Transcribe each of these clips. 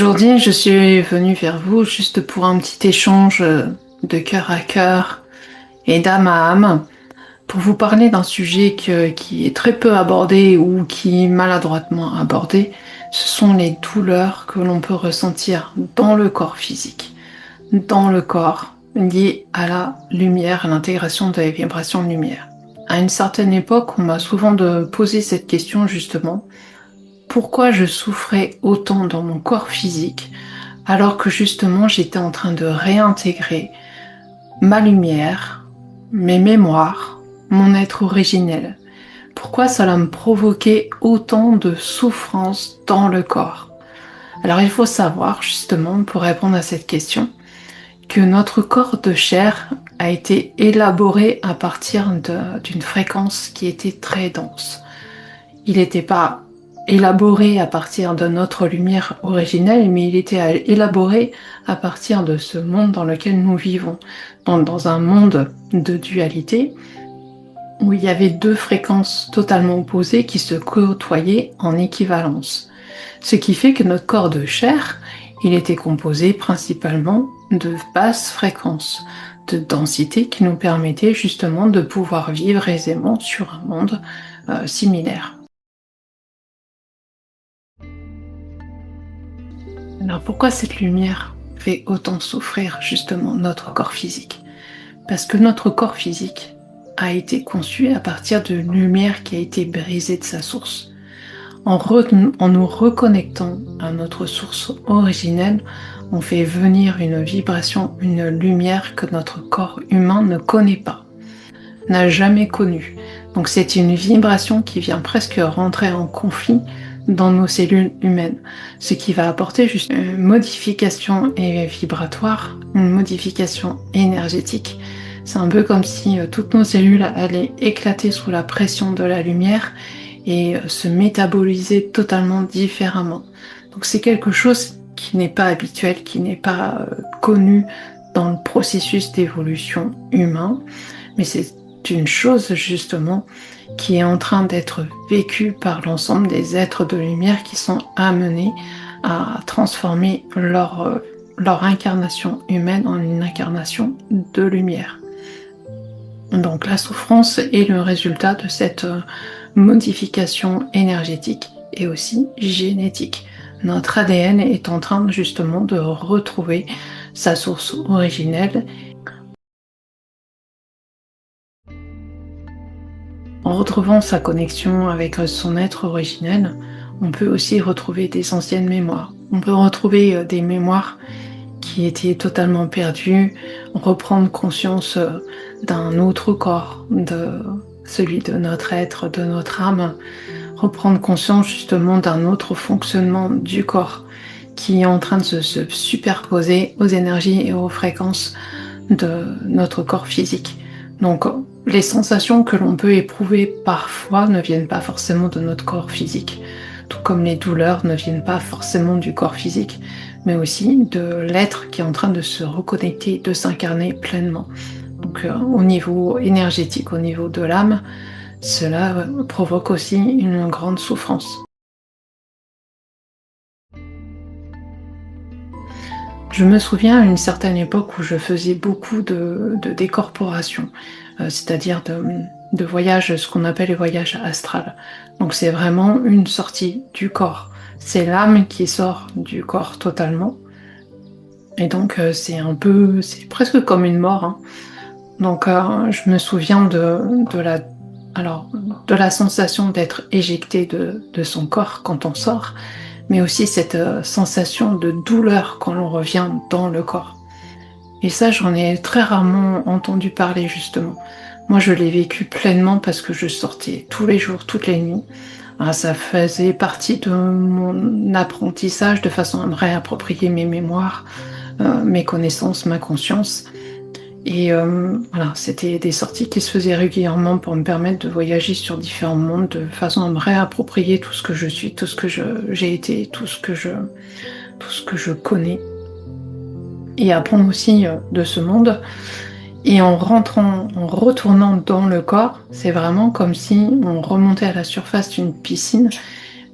Aujourd'hui, je suis venue vers vous juste pour un petit échange de cœur à cœur et d'âme à âme pour vous parler d'un sujet qui est très peu abordé ou qui est maladroitement abordé. Ce sont les douleurs que l'on peut ressentir dans le corps physique, dans le corps liées à la lumière, à l'intégration des vibrations de lumière. À une certaine époque, on m'a souvent posé cette question justement. Pourquoi je souffrais autant dans mon corps physique alors que justement j'étais en train de réintégrer ma lumière, mes mémoires, mon être originel. Pourquoi cela me provoquait autant de souffrance dans le corps? Alors il faut savoir justement pour répondre à cette question que notre corps de chair a été élaboré à partir d'une fréquence qui était très dense. Il n'était pas élaboré à partir de notre lumière originelle, mais il était élaboré à partir de ce monde dans lequel nous vivons. Donc, dans un monde de dualité, où il y avait deux fréquences totalement opposées qui se côtoyaient en équivalence. Ce qui fait que notre corps de chair, il était composé principalement de basses fréquences, de densité qui nous permettaient justement de pouvoir vivre aisément sur un monde similaire. Alors pourquoi cette lumière fait autant souffrir justement notre corps physique? Parce que notre corps physique a été conçu à partir d'une lumière qui a été brisée de sa source. En nous reconnectant à notre source originelle, on fait venir une vibration, une lumière que notre corps humain ne connaît pas, n'a jamais connue. Donc c'est une vibration qui vient presque rentrer en conflit dans nos cellules humaines, ce qui va apporter juste une modification vibratoire, une modification énergétique. C'est un peu comme si toutes nos cellules allaient éclater sous la pression de la lumière et se métaboliser totalement différemment. Donc c'est quelque chose qui n'est pas habituel, qui n'est pas connu dans le processus d'évolution humain, mais c'est une chose justement qui est en train d'être vécue par l'ensemble des êtres de lumière qui sont amenés à transformer leur incarnation humaine en une incarnation de lumière. Donc la souffrance est le résultat de cette modification énergétique et aussi génétique. Notre ADN est en train justement de retrouver sa source originelle. En retrouvant sa connexion avec son être originel, on peut aussi retrouver des anciennes mémoires. On peut retrouver des mémoires qui étaient totalement perdues, reprendre conscience d'un autre corps, de celui de notre être, de notre âme, reprendre conscience justement d'un autre fonctionnement du corps qui est en train de se superposer aux énergies et aux fréquences de notre corps physique. Donc les sensations que l'on peut éprouver parfois ne viennent pas forcément de notre corps physique, tout comme les douleurs ne viennent pas forcément du corps physique, mais aussi de l'être qui est en train de se reconnecter, de s'incarner pleinement. Donc au niveau énergétique, au niveau de l'âme, cela provoque aussi une grande souffrance. Je me souviens à une certaine époque où je faisais beaucoup de décorporation, c'est-à-dire de voyages, ce qu'on appelle les voyages astrales. Donc c'est vraiment une sortie du corps. C'est l'âme qui sort du corps totalement. Et donc c'est presque comme une mort, hein. Donc je me souviens de la sensation d'être éjecté de son corps quand on sort, mais aussi cette sensation de douleur quand l'on revient dans le corps. Et ça, j'en ai très rarement entendu parler justement. Moi, je l'ai vécu pleinement parce que je sortais tous les jours, toutes les nuits. Ah, ça faisait partie de mon apprentissage de façon à me réapproprier mes mémoires, mes connaissances, ma conscience. Et voilà, c'était des sorties qui se faisaient régulièrement pour me permettre de voyager sur différents mondes de façon à me réapproprier tout ce que je suis, tout ce que j'ai été, tout ce que je connais. Et apprendre aussi de ce monde. Et en retournant dans le corps, c'est vraiment comme si on remontait à la surface d'une piscine,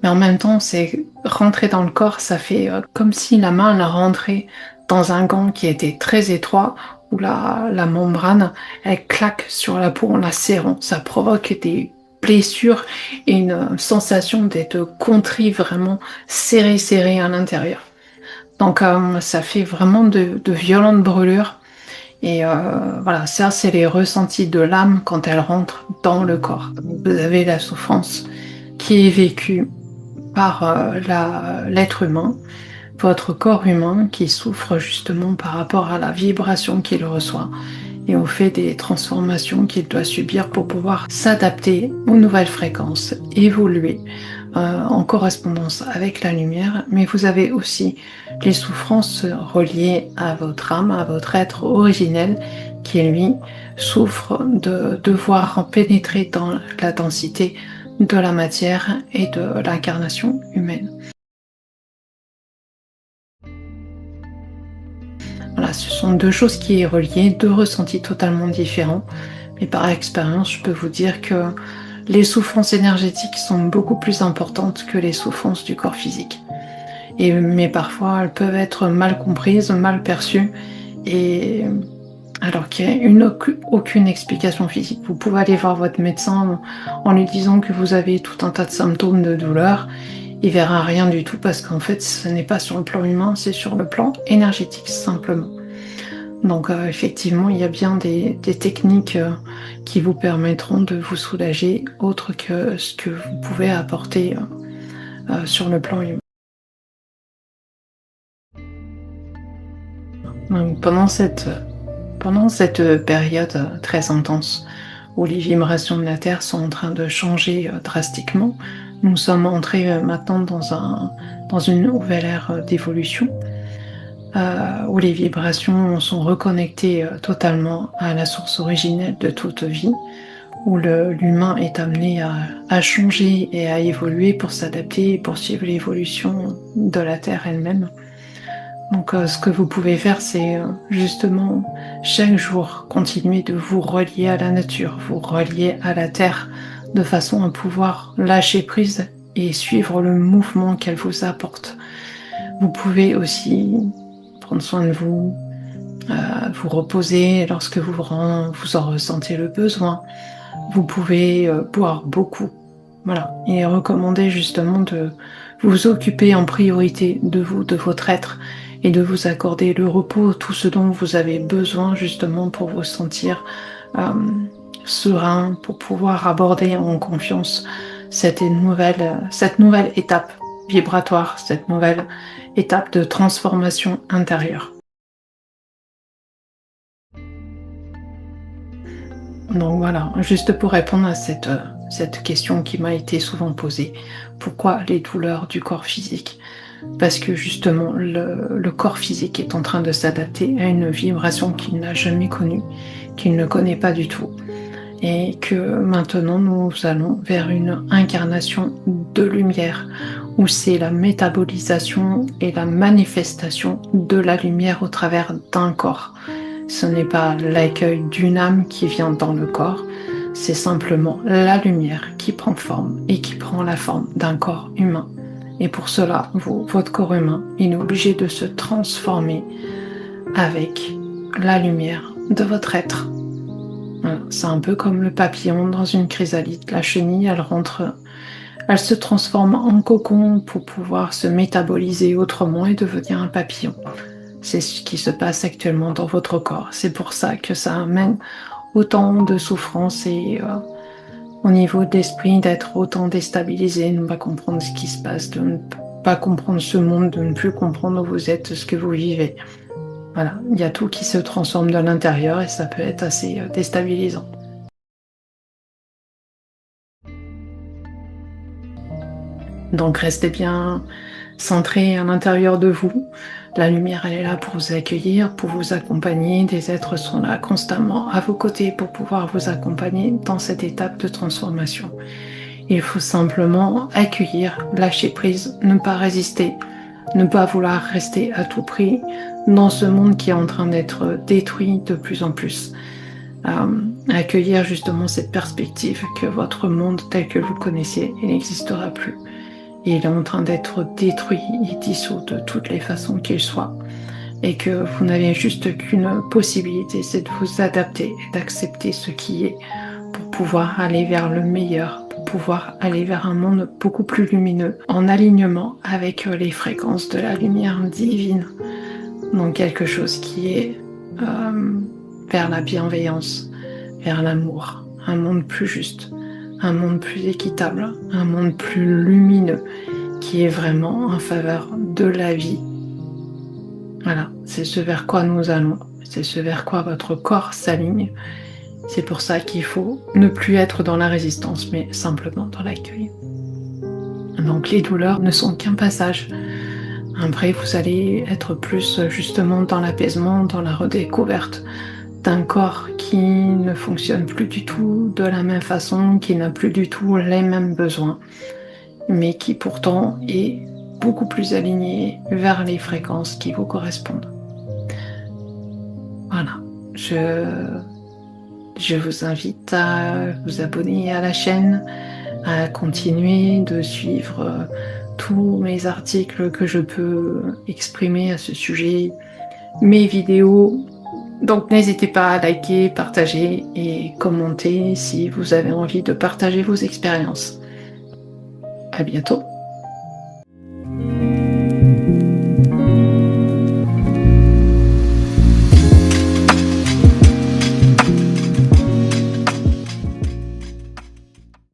mais en même temps, c'est rentrer dans le corps, ça fait comme si la main la rentrait dans un gant qui était très étroit, où la membrane, elle claque sur la peau en la serrant. Ça provoque des blessures et une sensation d'être contrit, vraiment serré, serré à l'intérieur. Donc ça fait vraiment de violentes brûlures. Et voilà, ça c'est les ressentis de l'âme quand elle rentre dans le corps. Donc, vous avez la souffrance qui est vécue par l'être humain, votre corps humain qui souffre justement par rapport à la vibration qu'il reçoit et au fait des transformations qu'il doit subir pour pouvoir s'adapter aux nouvelles fréquences, évoluer en correspondance avec la lumière. Mais vous avez aussi les souffrances reliées à votre âme, à votre être originel qui lui souffre de devoir pénétrer dans la densité de la matière et de l'incarnation humaine. Voilà, ce sont deux choses qui est reliées, deux ressentis totalement différents. Mais par expérience, je peux vous dire que les souffrances énergétiques sont beaucoup plus importantes que les souffrances du corps physique. Mais parfois, elles peuvent être mal comprises, mal perçues, et alors qu'il n'y a aucune explication physique. Vous pouvez aller voir votre médecin en lui disant que vous avez tout un tas de symptômes de douleur. Il verra rien du tout parce qu'en fait, ce n'est pas sur le plan humain, c'est sur le plan énergétique simplement. Donc effectivement, il y a bien des techniques qui vous permettront de vous soulager, autre que ce que vous pouvez apporter sur le plan humain. Donc, pendant cette période très intense où les vibrations de la Terre sont en train de changer drastiquement, nous sommes entrés maintenant dans une nouvelle ère d'évolution où les vibrations sont reconnectées totalement à la source originelle de toute vie, où l'humain est amené à changer et à évoluer pour s'adapter et poursuivre l'évolution de la Terre elle-même. Donc ce que vous pouvez faire, c'est justement chaque jour continuer de vous relier à la nature, vous relier à la Terre, de façon à pouvoir lâcher prise et suivre le mouvement qu'elle vous apporte. Vous pouvez aussi prendre soin de vous, vous reposer lorsque vous en ressentez le besoin. Vous pouvez boire beaucoup. Voilà. Il est recommandé justement de vous occuper en priorité de vous, de votre être, et de vous accorder le repos, tout ce dont vous avez besoin justement pour vous sentir serein, pour pouvoir aborder en confiance cette nouvelle étape vibratoire, cette nouvelle étape de transformation intérieure. Donc voilà, juste pour répondre à cette question qui m'a été souvent posée, pourquoi les douleurs du corps physique? Parce que justement, le corps physique est en train de s'adapter à une vibration qu'il n'a jamais connue, qu'il ne connaît pas du tout. Et que maintenant, nous allons vers une incarnation de lumière, où c'est la métabolisation et la manifestation de la lumière au travers d'un corps. Ce n'est pas l'accueil d'une âme qui vient dans le corps, c'est simplement la lumière qui prend forme et qui prend la forme d'un corps humain. Et pour cela, votre corps humain, il est obligé de se transformer avec la lumière de votre être. Voilà, c'est un peu comme le papillon dans une chrysalide. La chenille, elle se transforme en cocon pour pouvoir se métaboliser autrement et devenir un papillon. C'est ce qui se passe actuellement dans votre corps. C'est pour ça que ça amène autant de souffrance et au niveau de l'esprit d'être autant déstabilisé, de ne pas comprendre ce qui se passe, de ne pas comprendre ce monde, de ne plus comprendre où vous êtes, ce que vous vivez. Voilà, il y a tout qui se transforme de l'intérieur et ça peut être assez déstabilisant. Donc restez bien centré à l'intérieur de vous. La lumière, elle est là pour vous accueillir, pour vous accompagner. Des êtres sont là constamment à vos côtés pour pouvoir vous accompagner dans cette étape de transformation. Il faut simplement accueillir, lâcher prise, ne pas résister, ne pas vouloir rester à tout prix dans ce monde qui est en train d'être détruit de plus en plus. Accueillir justement cette perspective que votre monde tel que vous le connaissiez, il n'existera plus. il est en train d'être détruit et dissous de toutes les façons qu'il soit. Et que vous n'avez juste qu'une possibilité, c'est de vous adapter et d'accepter ce qui est pour pouvoir aller vers le meilleur, pour pouvoir aller vers un monde beaucoup plus lumineux, en alignement avec les fréquences de la lumière divine. Donc quelque chose qui est vers la bienveillance, vers l'amour, un monde plus juste, un monde plus équitable, un monde plus lumineux, qui est vraiment en faveur de la vie. Voilà, c'est ce vers quoi nous allons, c'est ce vers quoi votre corps s'aligne. C'est pour ça qu'il faut ne plus être dans la résistance, mais simplement dans l'accueil. Donc les douleurs ne sont qu'un passage. Après, vous allez être plus justement dans l'apaisement, dans la redécouverte d'un corps qui ne fonctionne plus du tout de la même façon, qui n'a plus du tout les mêmes besoins, mais qui pourtant est beaucoup plus aligné vers les fréquences qui vous correspondent. Voilà, je vous invite à vous abonner à la chaîne, à continuer de suivre tous mes articles que je peux exprimer à ce sujet, mes vidéos. Donc n'hésitez pas à liker, partager et commenter si vous avez envie de partager vos expériences. À bientôt.